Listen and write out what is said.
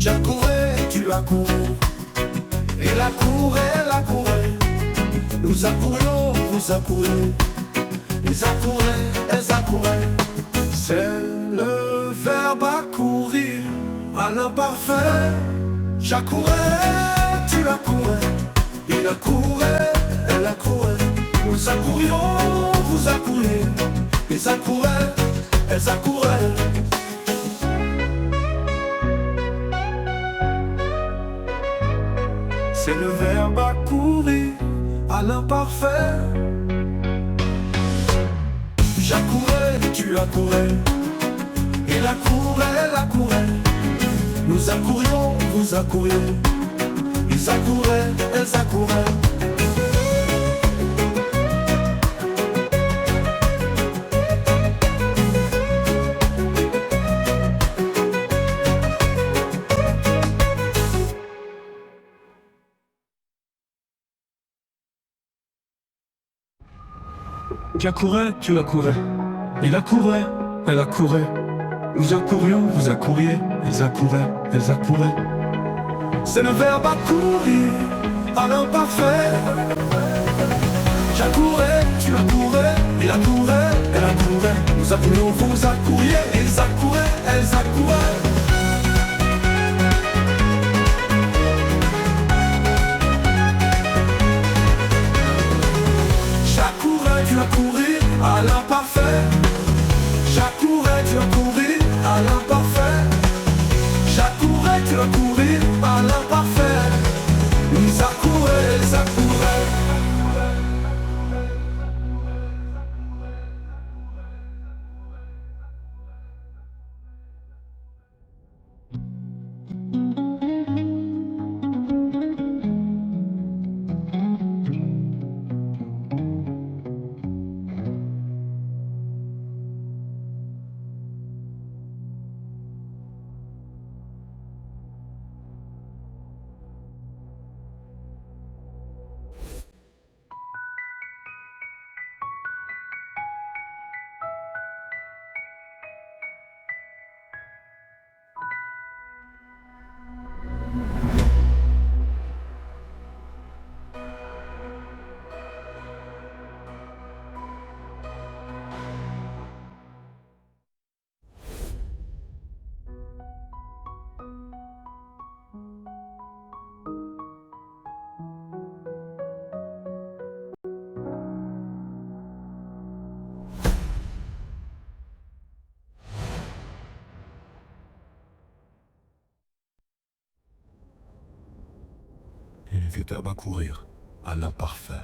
Tu as couru, tu as couru. Il a couru, elle a couru. Nous accourions, vous accourez. Ils accouraient, elles accouraient. C'est le verbe accourir à l'imparfait. J'accourais, tu accourais. Il accourait, elle accourait. Nous accourions, vous accouriez. Ils accouraient, elles accouraient. C'est le verbe accourir à l'imparfait. J'accourais, tu accourais. Il accourait, elle accourait. Nous accourions, vous accouriez. Ils accouraient, elles accouraient. Tu accourais, tu accourais. Il accourait, elle accourait. Nous accourions, vous accouriez. Ils accouraient, elles accouraient. C'est le verbe accourir à l'imparfait. J'accourais, tu accourais. Il accourait, elle accourait. Nous accourions, vous accouriez. Ils accouraient, elles accouraient. J'accourais, tu accourais à l'imparfait. J'accourais, tu accourais à l'imparfait. J'accourais, tu accourais à l'imparfait. Nous accouraient, elles accouraient. Et le verbe accourir à l'imparfait.